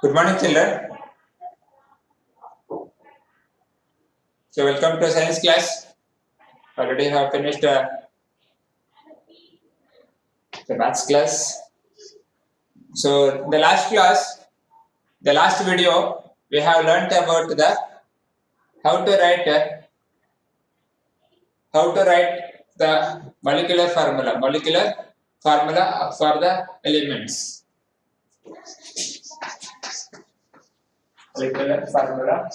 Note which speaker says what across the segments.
Speaker 1: Good morning, children. So, welcome to science class. Already have finished the maths class. So, the last class, the last video, we have learnt about the how to write the molecular formula for the elements. Molecular formula.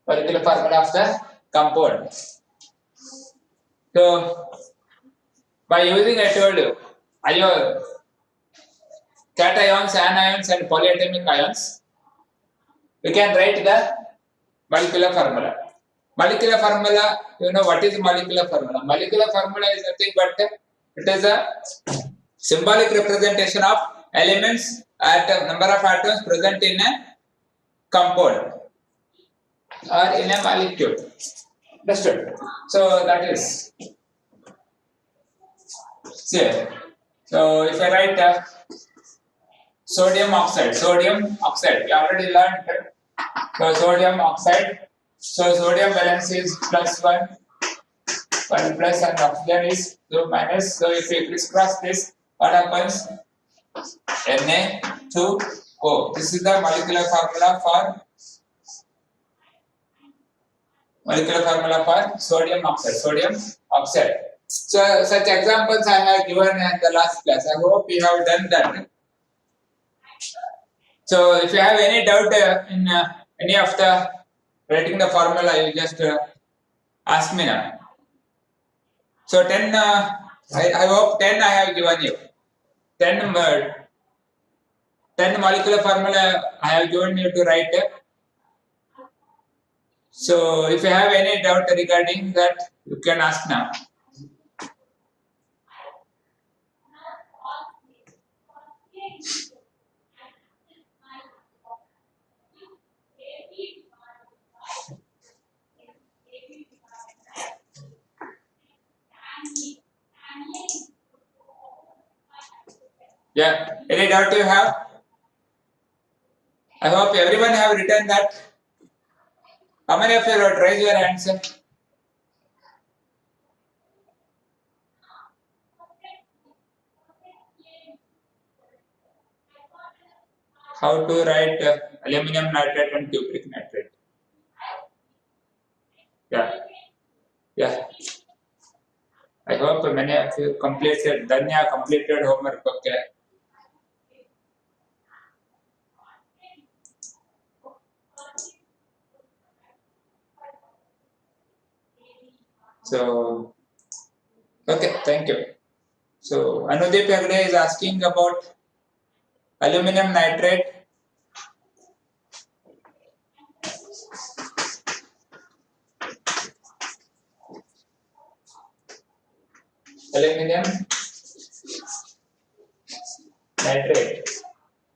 Speaker 1: Molecular formula of the compound. So, by using I told you, cations, anions, and polyatomic ions, we can write the molecular formula. Molecular formula, you know what is molecular formula? Molecular formula is nothing but it is a symbolic representation of elements at a number of atoms present in a compound or in a molecule. Understood? So that is here. So if I write sodium oxide, we already learned. So sodium oxide. So sodium valence is +1, 1 plus, and oxygen is 2 minus. So if we crisscross this, what happens? Na2O. This is the molecular formula for sodium oxide. So such examples I have given in the last class. I hope you have done that. So if you have any doubt in any of the writing the formula, you just ask me now. So 10, I hope 10 I have given you. 10 molecular formula I have given you to write. So if you have any doubt regarding that, you can ask now. Yeah, any doubt you have? I hope everyone have written that. How many of you wrote? Raise your hands. How to write aluminum nitrate and cupric nitrate? Yeah. I hope many of you completed. Danya completed homework. Okay. So, okay, thank you. So, Anudeep Hegde is asking about aluminum nitrate. Aluminum nitrate.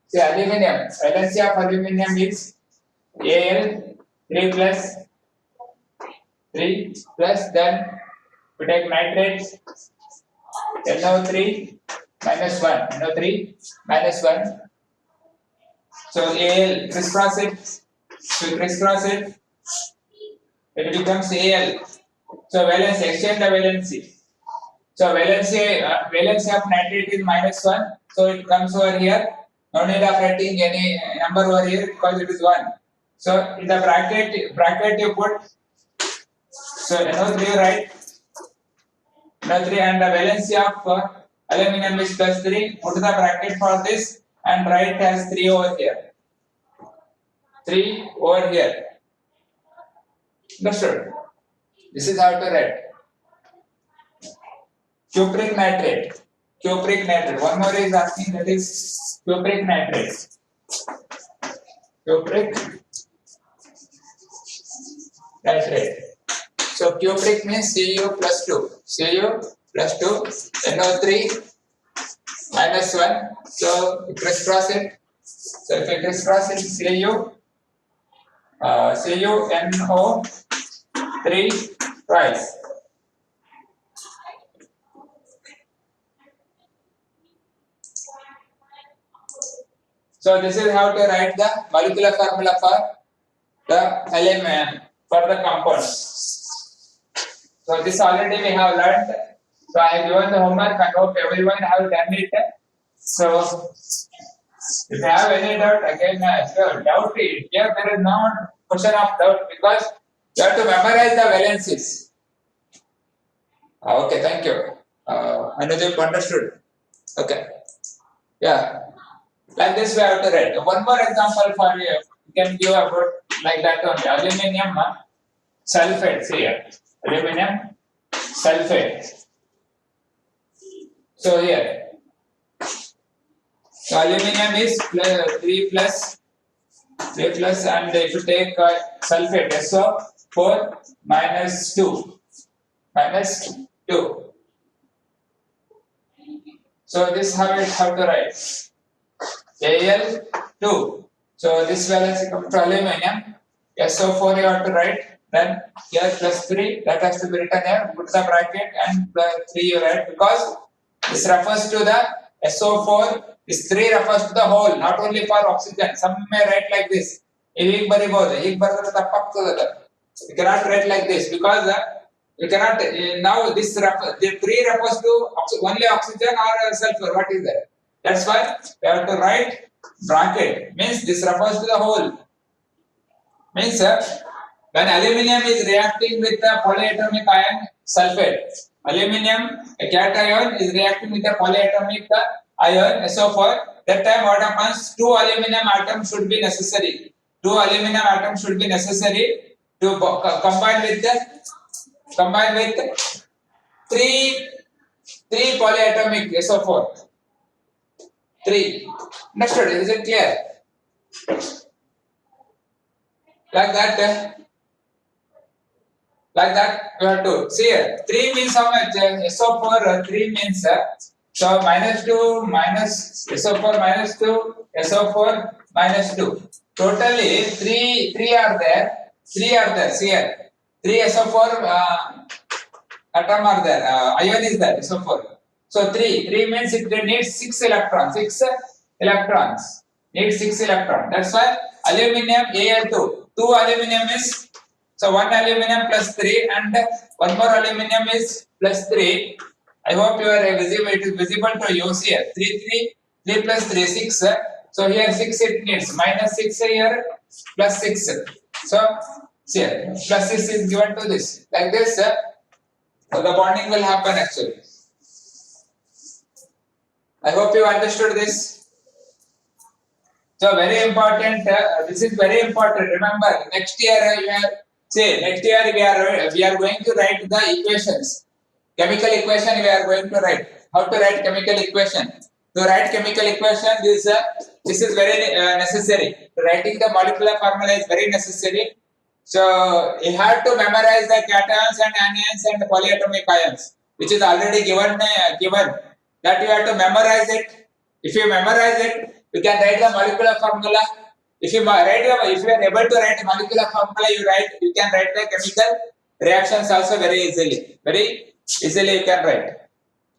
Speaker 1: See, aluminum, valency of aluminum is Al 3 plus, then we take nitrates NO3 minus 1, NO3 minus 1. So Al crisscross it, it becomes Al. So valence, exchange the valency. So valence of nitrate is -1. So it comes over here. No need of writing any number over here because it is 1. So in the bracket you put. So NO3 right. NO3 and the valency of aluminum is +3. Put the bracket for this and write as 3 over here. 3 over here. Understood? This is how to write. Cupric nitrate. One more is asking, that is cupric nitrate. Cupric nitrate. So cupric means Cu plus 2. NO3 minus 1. So you crisscross it. So if you crisscross it, CuNO3 twice. So this is how to write the molecular formula for the element for the compounds. So this already we have learned. So I have given the homework. I hope everyone have done it. So if you have any doubt, again, sure, doubt it. Here there is no question of doubt because you have to memorize the valencies. Okay, thank you. Another understood. Okay. Yeah. Like this we have to write. One more example for you. You can give about like that only. Aluminium sulfate. See here. Aluminium sulfate. So here. So aluminium is 3 plus and if you take sulfate SO4 minus 2. So this how to write Al2. So this valence comes to aluminium. SO4 you have to write. Then here plus 3 that has to be written here. Put the bracket and plus 3 you write because this refers to the SO4. This 3 refers to the whole, not only for oxygen. Some may write like this. You cannot write like this because you cannot now this the 3 refers to only oxygen or sulfur. What is that? That's why we have to write bracket. Means this refers to the whole. Means when aluminium is reacting with the polyatomic ion sulfate, aluminium a cation is reacting with the polyatomic ion SO4. That time what happens? 2 aluminum atoms should be necessary. 2 aluminum atoms should be necessary to combine with 3 polyatomic SO4. 3. Understood? Is it clear? Like that. Like that you have to see here. 3 means how much? SO4 3 means so minus 2 minus SO4 minus 2 SO4 minus 2. Totally 3 are there. 3 are there. See here. 3 SO4 atom are there. Ion is there. SO4. So 3 means it needs 6 electrons. 6 electrons. Needs 6 electrons. That's why aluminium Al2. 2 aluminium is so 1 aluminium plus 3 and 1 more aluminium is plus 3. I hope you are visible. It is visible to you here. 3 plus 3 6. So here 6 it needs minus 6 here plus 6. So here plus 6 is given to this like this. So the bonding will happen actually. I hope you understood this. So very important. This is very important. Remember, next year we are going to write the equations. Chemical equation we are going to write. How to write chemical equation? To write chemical equation, this is very necessary. Writing the molecular formula is very necessary. So you have to memorize the cations and anions and polyatomic ions, which is already given. That you have to memorize it. If you memorize it, you can write the molecular formula. If you are able to write molecular formula, you can write the chemical reactions also very easily. Very easily you can write.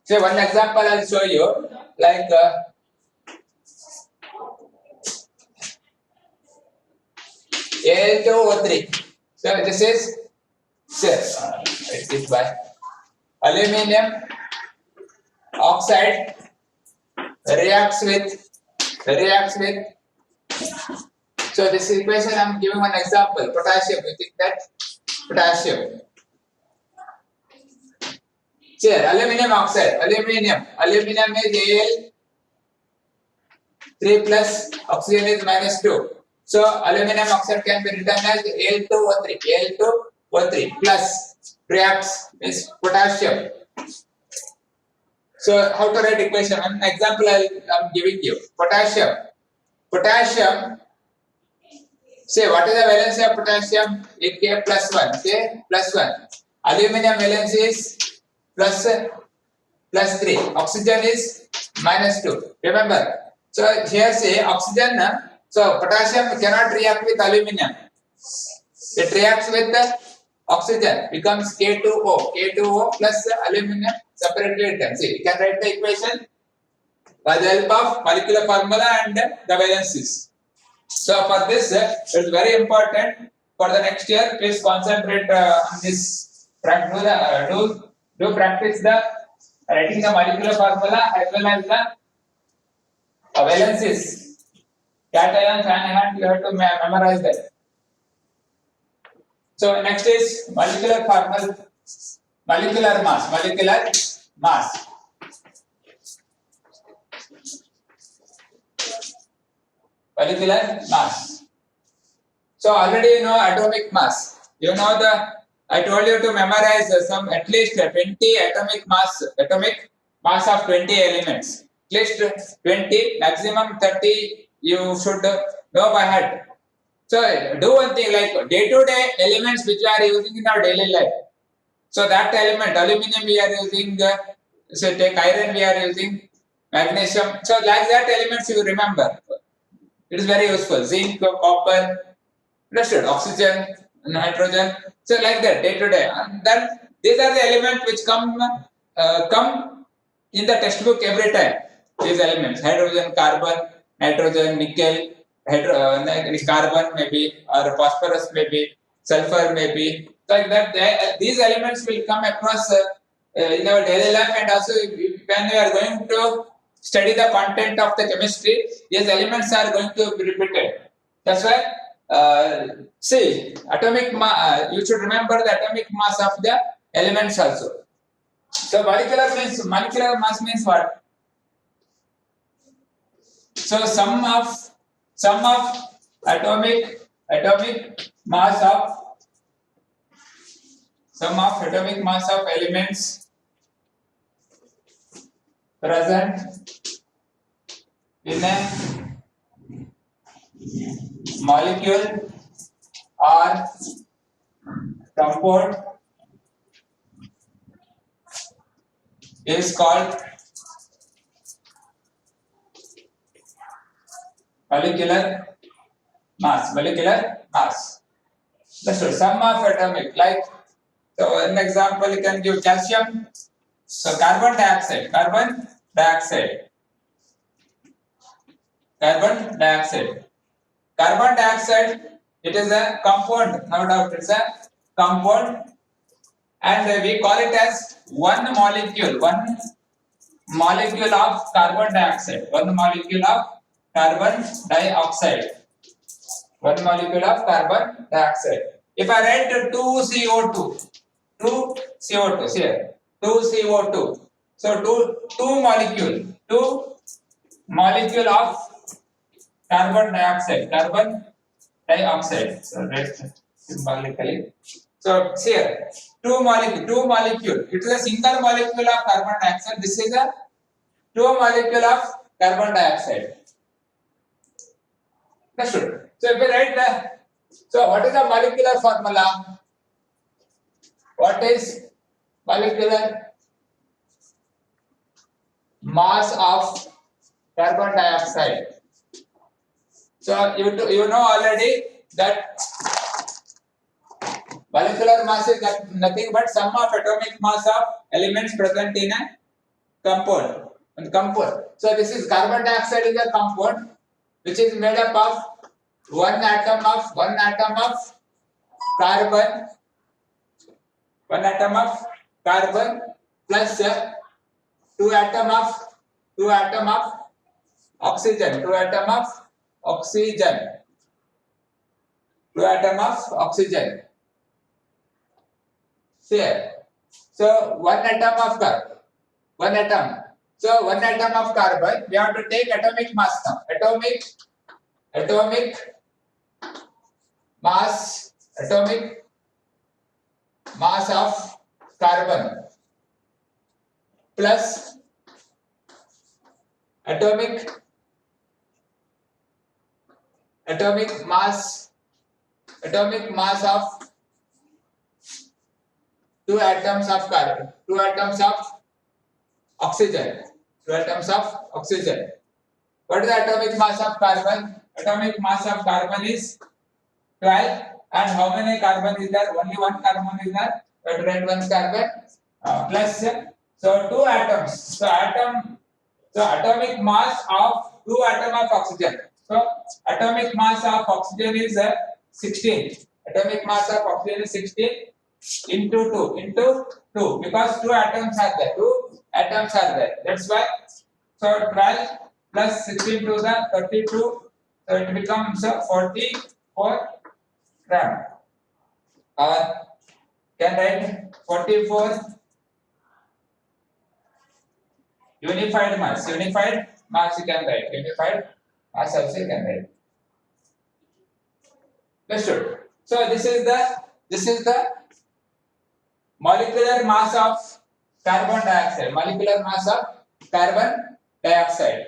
Speaker 1: So one example I'll show you, like Al2O3. So this is write this by aluminium oxide reacts with. So this equation I'm giving one example. Potassium. You think that potassium. Here, aluminium oxide. Aluminium is Al3 plus, oxygen is minus 2. So aluminium oxide can be written as Al2O3 plus reacts is potassium. So how to write equation? An example I'm giving you. Potassium. Say what is the valency of potassium? K plus 1. K plus 1. Aluminium valency is plus 3. Oxygen is minus 2. Remember. So here say oxygen. So potassium cannot react with aluminium. It reacts with the oxygen. Becomes K2O. K2O plus aluminium separately written. See, you can write the equation. by the help of molecular formula and the valencies. So for this, it's very important for the next year. Please concentrate on this. Do practice the writing the molecular formula as well as the valencies. Cations, anions, you have to memorize that. So next is molecular formula, molecular mass, molecular mass. So already you know atomic mass. You know I told you to memorize some at least 20 atomic mass of 20 elements. At least 20, maximum 30 you should know by heart. So do one thing like day-to-day elements which we are using in our daily life. So that element, aluminum we are using, so take iron we are using, magnesium. So like that elements you remember. It is very useful. Zinc, copper, understood? Oxygen, nitrogen. So like that, day to day. And then these are the elements which come in the textbook every time. These elements: hydrogen, carbon, nitrogen, nickel, carbon maybe, or phosphorus maybe, sulfur maybe. Like that, these elements will come across in our daily life, and also when we are going to study the content of the chemistry, these elements are going to be repeated. That's why, see, you should remember the atomic mass of the elements also. So molecular mass means what? So sum of atomic mass of elements present in a molecule or compound is called molecular mass. That's what sum of atomic. Like, so an example you can give calcium. So carbon dioxide. Carbon dioxide, it is a compound, no doubt it's a compound, and we call it as one molecule of carbon dioxide, one molecule of carbon dioxide. If I write 2 CO2, here, 2 CO2, so two molecule of carbon dioxide. So rest symbolically. So here, two molecule. It is a single molecule of carbon dioxide. This is a two molecule of carbon dioxide. That's true. So if we write so what is the molecular formula? What is molecular mass of carbon dioxide? So you know already that molecular mass is nothing but sum of atomic mass of elements present in a compound. So this is carbon dioxide is a compound which is made up of one atom of carbon, plus two atom of oxygen. Here. So one atom of carbon. So one atom of carbon, we have to take atomic mass now. Atomic mass of carbon plus atomic mass of two atoms of carbon, two atoms of oxygen. What is the atomic mass of carbon? Atomic mass of carbon is 12. And how many carbon is there? Only one carbon is there. We write one carbon plus so two atoms. So So atomic mass of two atom of oxygen. So atomic mass of oxygen is 16. Atomic mass of oxygen is 16 into 2 because two atoms are there. Two atoms are there. That's why. So 12 plus 16 to the 32. So it becomes 44 gram. Can write 44 unified mass. Unified mass you can write. Unified mass also you can write. Understood. So this is the molecular mass of carbon dioxide. Molecular mass of carbon dioxide.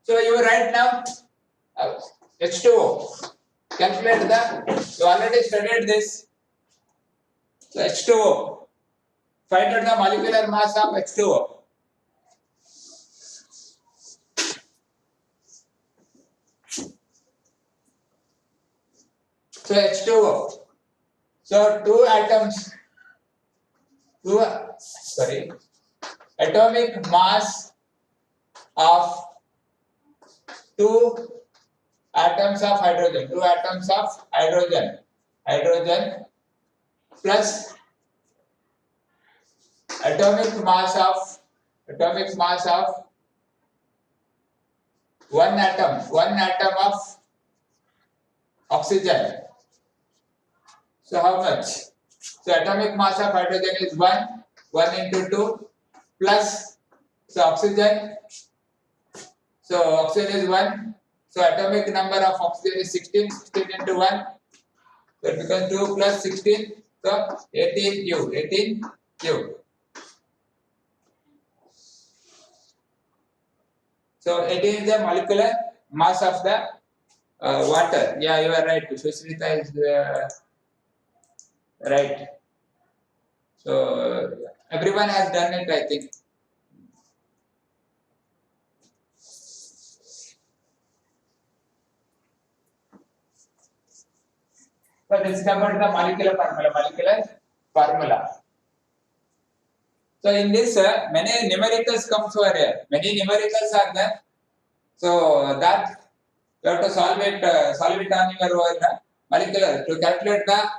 Speaker 1: So you write now H2O. Calculate the. You already studied this. So H2O. Find out the molecular mass of H2O. So H2O. So two atoms. Atomic mass of two atoms of hydrogen. Two atoms of hydrogen. Hydrogen plus atomic mass of one atom of oxygen. So how much? So atomic mass of hydrogen is 1 into 2 plus oxygen. So oxygen is 1. So atomic number of oxygen is 16. 16 into 1. So it becomes 2 plus 16. So 18U. So 18 is the molecular mass of the water. Yeah, you are right. Susmita is right. So everyone has done it, I think. So this is about the molecular formula. So in this, many numericals comes over here. Many numericals are there. So that you have to solve it on your molecular to calculate the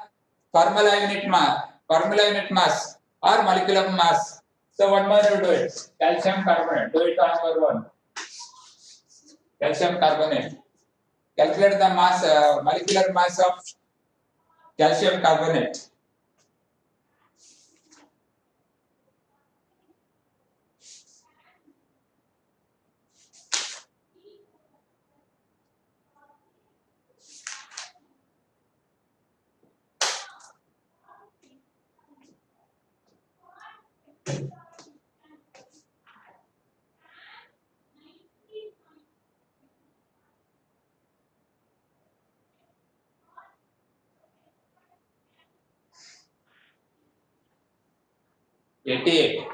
Speaker 1: formula unit mass or molecular mass. So one more you do it. Calcium carbonate. Do it on your own. Calcium carbonate. Calculate the mass, molecular mass of calcium carbonate. $88.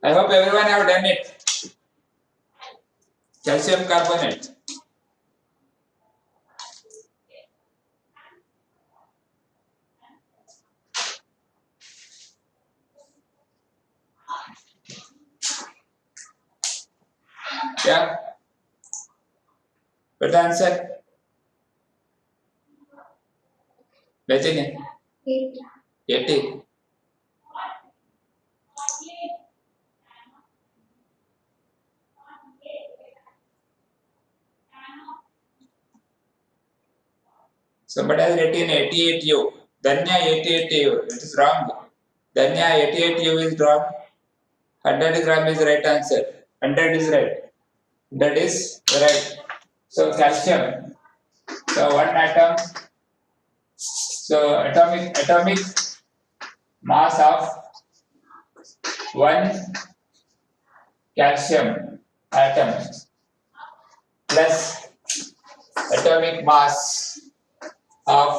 Speaker 1: I hope everyone have done it. Calcium carbonate. Yeah. What the answer? Rajini? 80. Somebody has written 88U. Danya 88U. It is wrong. Danya 88U is wrong. 100 gram is right answer. 100 is right. That is right. So calcium. So one atom. So atomic mass of one calcium atom plus atomic mass of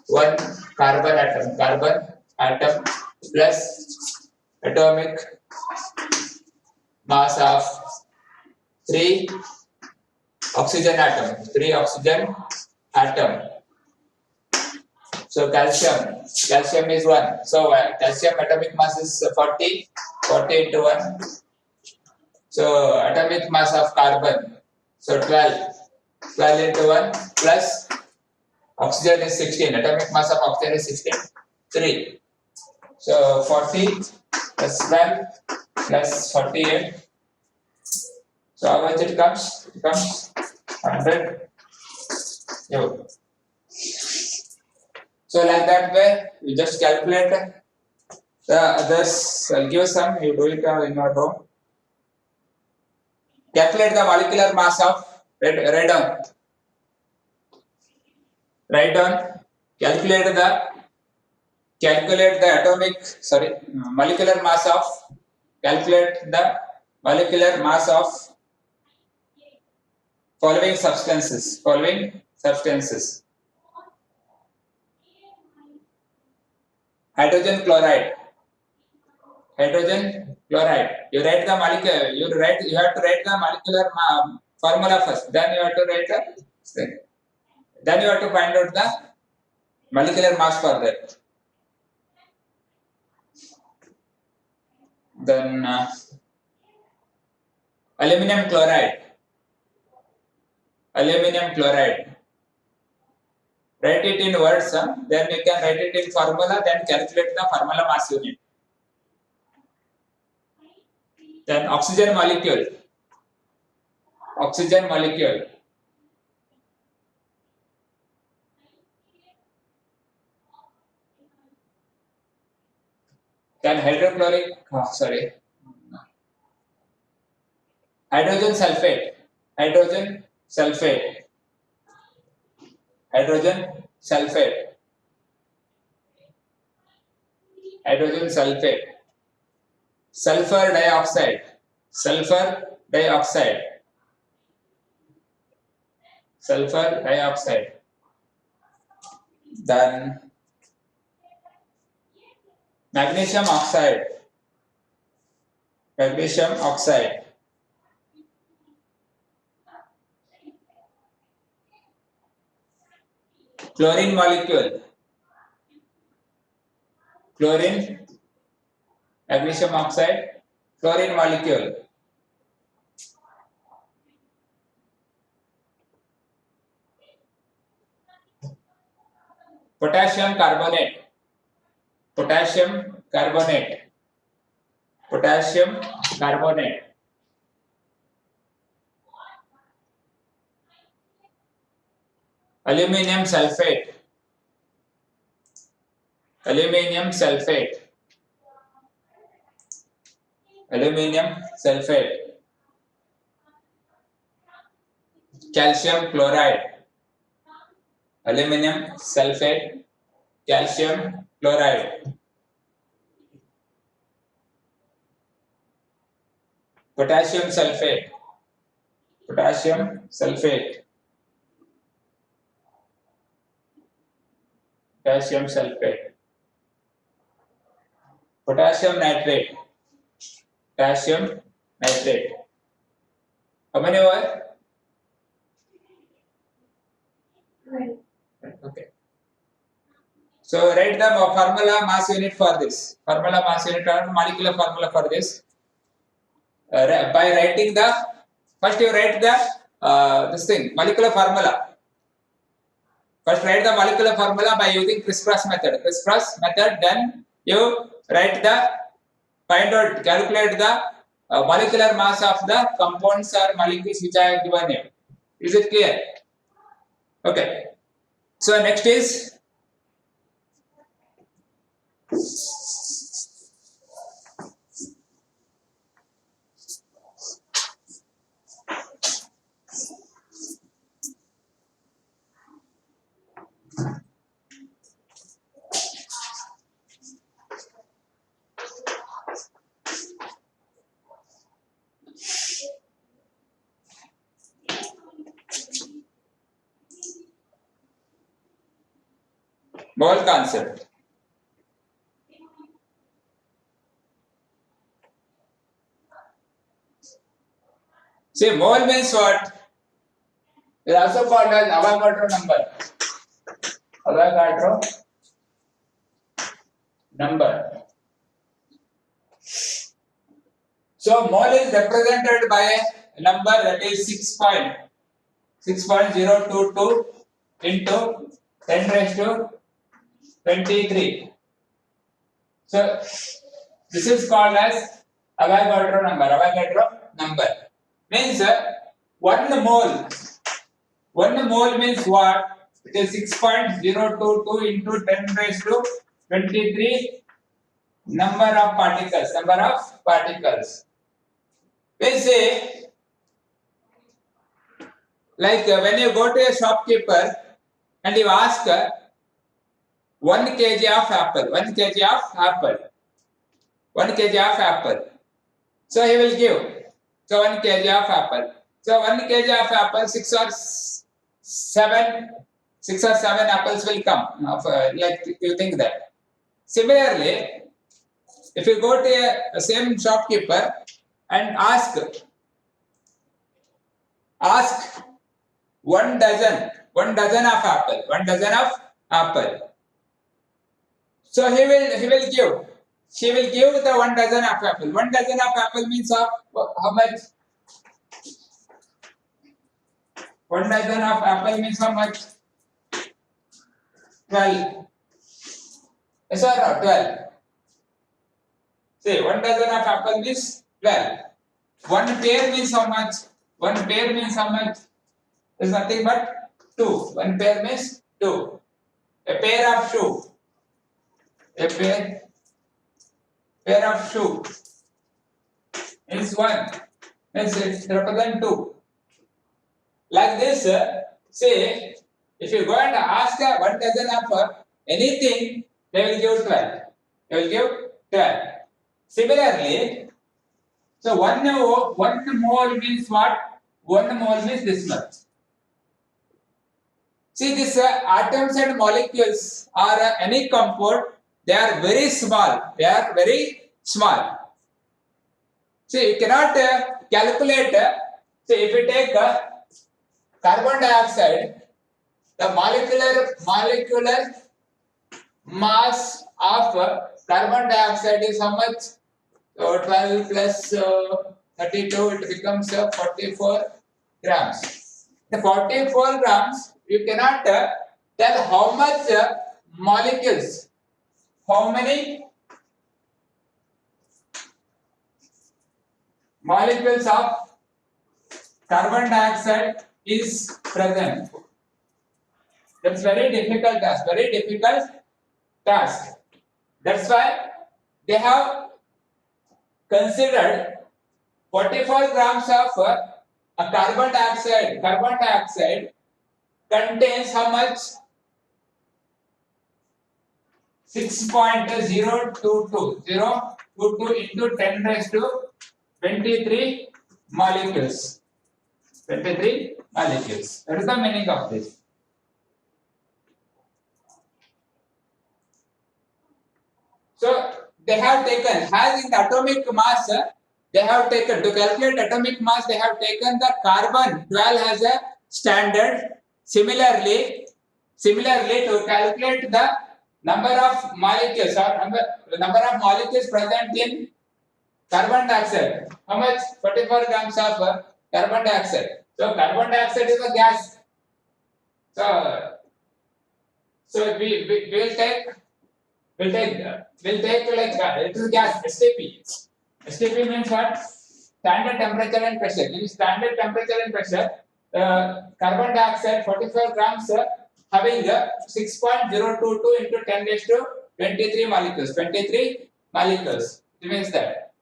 Speaker 1: one carbon atom plus atomic mass of three oxygen atom. So calcium is 1. So calcium atomic mass is 40 into 1. So atomic mass of carbon, so 12 into 1 plus oxygen is 16. Atomic mass of oxygen is 16. 3. So 40 plus 12 plus 48. So how much it comes? It comes 100. Yo. So like that way, you just calculate the others. I'll give some. You do it in your home. Calculate the molecular mass of write down. Calculate the molecular mass of. Calculate the molecular mass of following substances. Hydrogen chloride. You write the molecule. You have to write the molecular formula first. Then you have to write the. Then you have to find out the molecular mass for that. Then aluminum chloride. Write it in words. Then you can write it in formula. Then calculate the formula mass unit. Then oxygen molecule. Then hydrogen sulfate. Sulfur dioxide. Then magnesium oxide. Chlorine molecule. Magnesium oxide, chlorine molecule. Potassium carbonate. Aluminium sulfate. Calcium chloride. Potassium sulfate. Potassium nitrate. How many were? Okay. So write the formula mass unit for this. Molecular formula for this. By writing first you write the molecular formula. First write the molecular formula by using criss-cross method. Then you calculate the molecular mass of the compounds or molecules which I have given you. Is it clear? Okay. So next is Mole concept. See, mole means what? It is also called as Avogadro number. Avogadro number. So mole is represented by a number that is 6.022 into 10 raised to 23. So this is called as Avogadro number. Avogadro number means 1 mole. 1 mole means what? It is 6.022 into 10 raised to 23 number of particles. Number of particles. We say, like when you go to a shopkeeper and you ask 1 kg of apple, 1 kg of apple, 1 kg of apple. So he will give. So 1 kg of apple. So 1 kg of apple, 6 or 7 apples will come. Like you think that. Similarly, if you go to a same shopkeeper and ask 1 dozen of apple, 1 dozen of apple. So he will give. She will give the 1 dozen of apple. 1 dozen of apple means how much? 1 dozen of apple means how much? 12. Yes or no? 12. See, 1 dozen of apple means 12. 1 pair means how much? 1 pair means how much? Is nothing but 2. 1 pair means 2. A pair of shoe. A pair of shoe is 1. Means it represents 2. Like this, say, if you go and ask 1 dozen of anything, they will give 12. They will give 12. Similarly, so 1 mole means what? 1 mole means this much. See, this atoms and molecules or any compound, they are very small. They are very small. See, you cannot calculate. See, if you take carbon dioxide, the molecular mass of carbon dioxide is how much? So 12 plus 32, it becomes 44 grams. The 44 grams, you cannot tell how much molecules, how many molecules of carbon dioxide is present. That's very difficult task, That's why they have considered 44 grams of a carbon dioxide. Carbon dioxide contains how much? 6.022 into 10 raised to 23 molecules. 23 molecules. That is the meaning of this. So they have taken, as in the atomic mass, they have taken, to calculate atomic mass, they have taken the carbon 12 as a standard. Similarly, to calculate the number of molecules or number of molecules present in carbon dioxide. How much? 44 grams of carbon dioxide. So carbon dioxide is a gas. So we will take like it is gas, STP. STP means what? Standard temperature and pressure. In standard temperature and pressure, carbon dioxide 44 grams having 6.022 into 10 raised to 23 molecules. 23 molecules. It means that.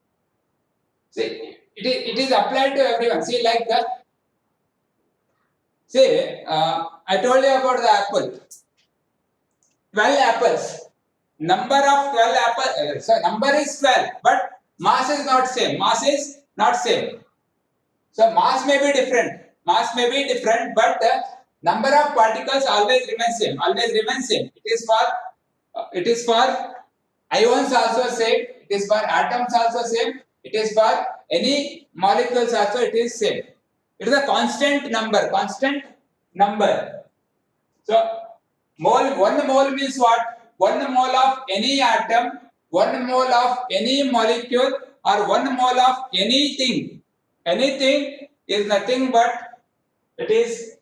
Speaker 1: See, it is applied to everyone. See, like that. See, I told you about the apple. 12 apples. Number of 12 apples. Number is 12, but mass is not same. So mass may be different. But number of particles always remains same. It is for It is for ions also same. It is for atoms also same. It is for any molecules also it is same. It is a constant number. Constant number. So one mole means what? 1 mole of any atom, 1 mole of any molecule, or 1 mole of anything. Anything is nothing but it is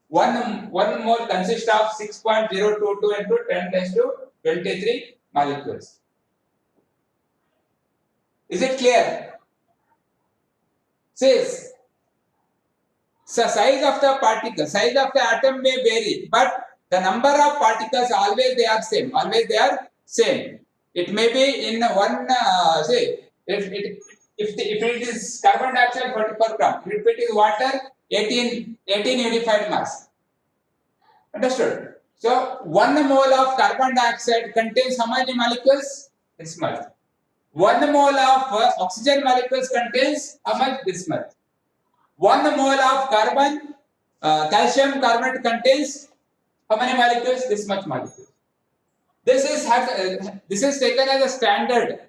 Speaker 1: one mole consists of 6.022 into 10 raised to 23 molecules. Is it clear? Says the size of the particle, size of the atom may vary, but the number of particles always they are same. Always they are same. It may be in one. Say if it is carbon dioxide 44 gram, if it is water 18 unified mass. Understood? So 1 mole of carbon dioxide contains how many molecules? This much. 1 mole of oxygen molecules contains how much? This much. 1 mole of carbon, calcium carbonate contains how many molecules? This much molecules. This is taken as a standard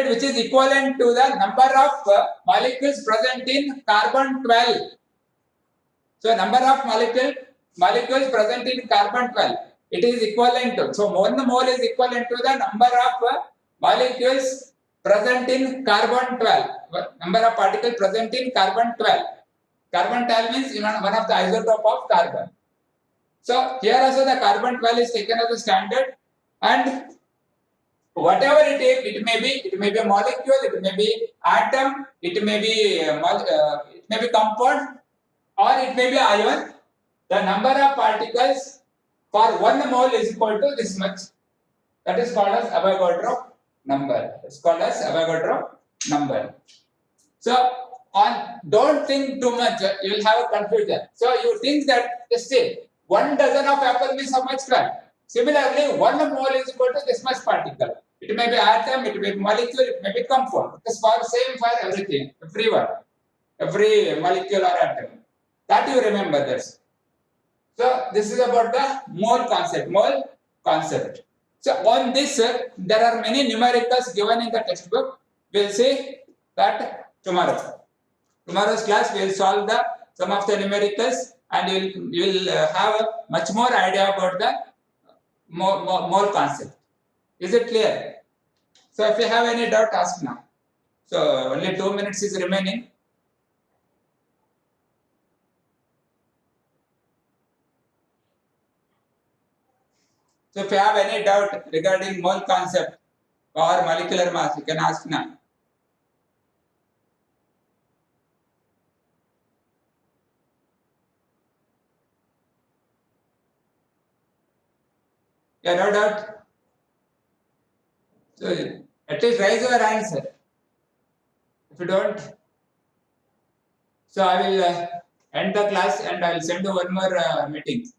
Speaker 1: which is equivalent to the number of molecules present in carbon 12. So number of molecules present in carbon 12. It is equivalent to. So 1 mole is equivalent to the number of molecules present in carbon 12. Number of particles present in carbon 12. Carbon 12 means one of the isotope of carbon. So here also the carbon 12 is taken as a standard, and whatever it is, it may be a molecule, it may be atom, it may be compound, or it may be ion. The number of particles for 1 mole is equal to this much. That is called as Avogadro number. It's called as Avogadro number. So don't think too much. You will have a confusion. So you think that still 1 dozen of apple means how much gram? Similarly, 1 mole is equal to this much particle. It may be atom, it may be molecule, it may be compound. It is same for everything, everyone, every molecule or atom. That you remember this. So this is about the mole concept. So on this, there are many numericals given in the textbook. We'll see that tomorrow. Tomorrow's class we will solve some of the numericals, and you will have a much more idea about the mole concept. Is it clear? So if you have any doubt, ask now. So only 2 minutes is remaining. So if you have any doubt regarding mole concept or molecular mass, you can ask now. Yeah, no doubt. So at least raise your hands. If you don't, so I will end the class and I will send you one more meeting.